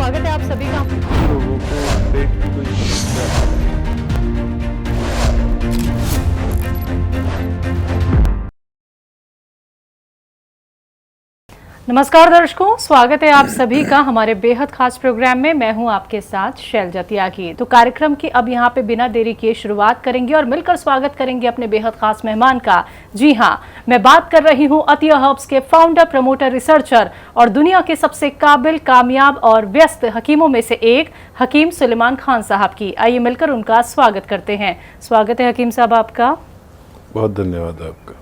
स्वागत है आप सभी का। लोगों को पेट की कोई समस्या है। नमस्कार दर्शकों, स्वागत है आप सभी का हमारे बेहद खास प्रोग्राम में। मैं हूं आपके साथ शैलजा त्यागी। तो कार्यक्रम की अब यहां पे बिना देरी किए शुरुआत करेंगे और मिलकर स्वागत करेंगे अपने बेहद खास मेहमान का। जी हां, मैं बात कर रही हूं अतिया हर्ब्स के फाउंडर, प्रमोटर, रिसर्चर और दुनिया के सबसे काबिल, कामयाब और व्यस्त हकीमों में से एक हकीम सुलेमान खान साहब की। आइए मिलकर उनका स्वागत करते हैं। स्वागत है हकीम साहब आपका। बहुत धन्यवाद आपका।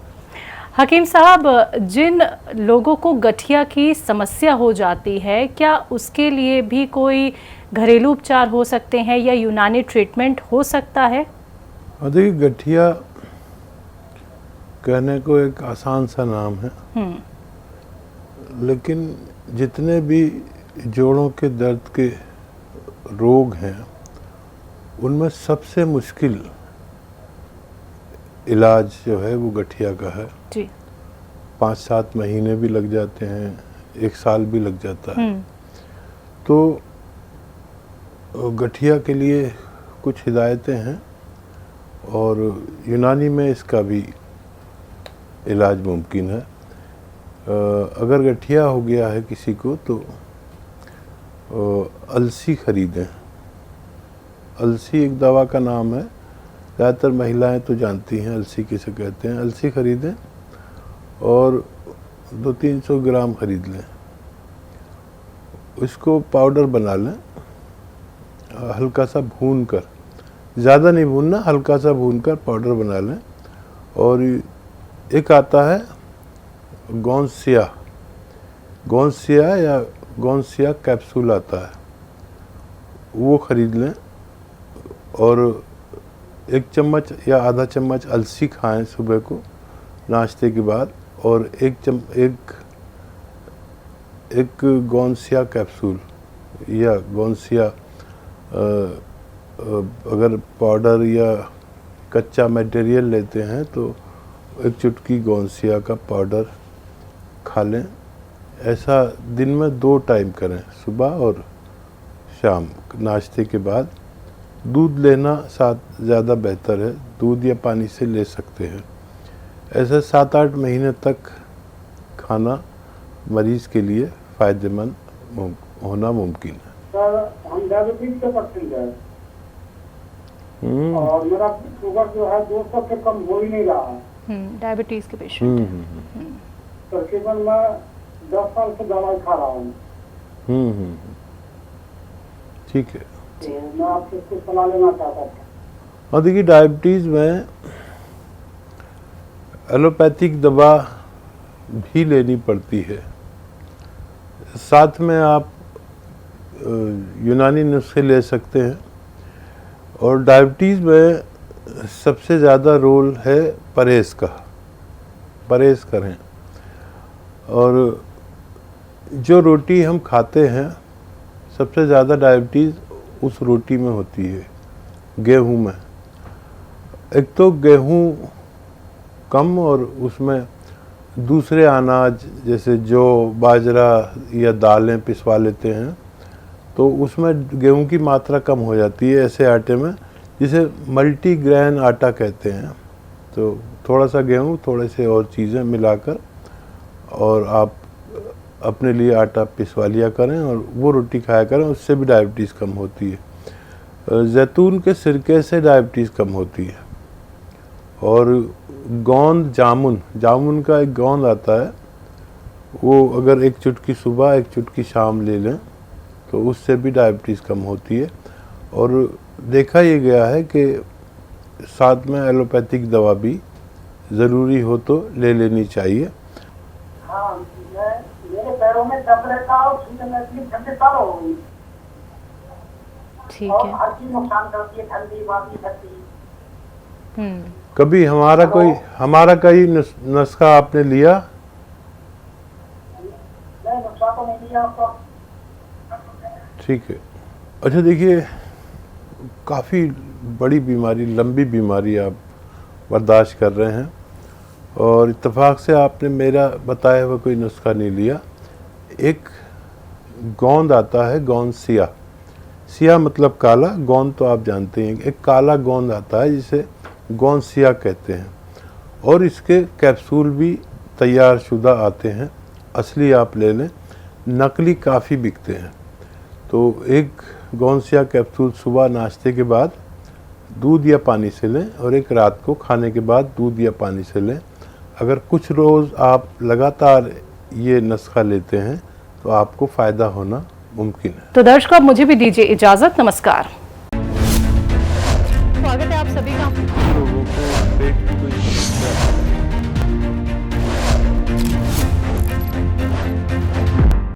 हकीम साहब, जिन लोगों को गठिया की समस्या हो जाती है, क्या उसके लिए भी कोई घरेलू उपचार हो सकते हैं या यूनानी ट्रीटमेंट हो सकता है? देखिए, गठिया कहने को एक आसान सा नाम है, लेकिन जितने भी जोड़ों के दर्द के रोग हैं उनमें सबसे मुश्किल इलाज जो है वो गठिया का है जी। 5-7 महीने भी लग जाते हैं, 1 साल भी लग जाता है। तो गठिया के लिए कुछ हिदायतें हैं और यूनानी में इसका भी इलाज मुमकिन है। अगर गठिया हो गया है किसी को तो अलसी खरीदें। अलसी एक दवा का नाम है, ज़्यादातर महिलाएं तो जानती हैं अलसी किसे कहते हैं। अलसी खरीदें और 200-300 ग्राम खरीद लें, इसको पाउडर बना लें, हल्का सा भून कर, ज़्यादा नहीं भूनना, हल्का सा भून कर पाउडर बना लें। और एक आता है गोंसिया या गोंसिया कैप्सूल आता है, वो ख़रीद लें और 1 चम्मच या आधा चम्मच अलसी खाएं सुबह को नाश्ते के बाद, और एक गोंसिया कैप्सूल या गोंसिया अगर पाउडर या कच्चा मटेरियल लेते हैं तो 1 चुटकी गोंसिया का पाउडर खा लें। ऐसा दिन में 2 टाइम करें, सुबह और शाम नाश्ते के बाद। दूध लेना साथ ज़्यादा बेहतर है, दूध या पानी से ले सकते हैं। ऐसे 7-8 महीने तक खाना मरीज के लिए फ़ायदेमंद होना मुमकिन है। सर, हम डायबिटीज के पेशेंट हैं और मेरा शुगर जो है 200 से कम हो ही नहीं रहा है। डायबिटीज के पेशेंट। तकरीबन मैं 10 साल से दवाई खा रहा हूँ। ठीक है। तो मैं आपसे कुछ सलाह लेना चाहता था। और देखिए, डायबिटीज़ में एलोपैथिक दवा भी लेनी पड़ती है, साथ में आप यूनानी नुस्खे ले सकते हैं। और डायबिटीज़ में सबसे ज़्यादा रोल है परहेज़ का। परहेज़ करें, और जो रोटी हम खाते हैं सबसे ज़्यादा डायबिटीज़ उस रोटी में होती है, गेहूं में। एक तो गेहूं कम और उसमें दूसरे अनाज जैसे जौ, बाजरा या दालें पिसवा लेते हैं तो उसमें गेहूं की मात्रा कम हो जाती है ऐसे आटे में, जिसे मल्टीग्रेन आटा कहते हैं। तो थोड़ा सा गेहूं, थोड़े से और चीज़ें मिलाकर और आप अपने लिए आटा पिसवा लिया करें और वो रोटी खाया करें, उससे भी डायबिटीज़ कम होती है। जैतून के सिरके से डायबिटीज़ कम होती है। और गोंद जामुन का एक गोंद आता है, वो अगर 1 चुटकी सुबह 1 चुटकी शाम ले लें तो उससे भी डायबिटीज़ कम होती है। और देखा ये गया है कि साथ में एलोपैथिक दवा भी ज़रूरी हो तो ले लेनी चाहिए। हाँ, मेरे पैरों में दर्द रहता है और ठंडी साल हो गई। ठीक और है। हर चीज नुकसान करती है, ठंडी बाती ठंडी। कभी हमारा कोई नुस्खा आपने लिया? नहीं, नुकसान तो नहीं लिया आपका। ठीक है। अच्छा, देखिए, काफ़ी बड़ी बीमारी, लंबी बीमारी आप बर्दाश्त कर रहे हैं और इत्तेफाक से आपने मेरा बताया हुआ कोई नुस्खा नहीं लिया। एक गोंद आता है, गोंद सिया। सिया मतलब काला, गोंद तो आप जानते हैं। एक काला गोंद आता है जिसे गोंद सिया कहते हैं, और इसके कैप्सूल भी तैयार शुदा आते हैं। असली आप ले लें, नकली काफ़ी बिकते हैं। तो एक गोंद सिया कैप्सूल सुबह नाश्ते के बाद दूध या पानी से लें, और एक रात को खाने के बाद दूध या पानी से लें। अगर कुछ रोज़ आप लगातार ये नुस्खा लेते हैं तो आपको फ़ायदा होना मुमकिन है। तो दर्शकों, अब मुझे भी दीजिए इजाजत। नमस्कार। स्वागत है आप सभी का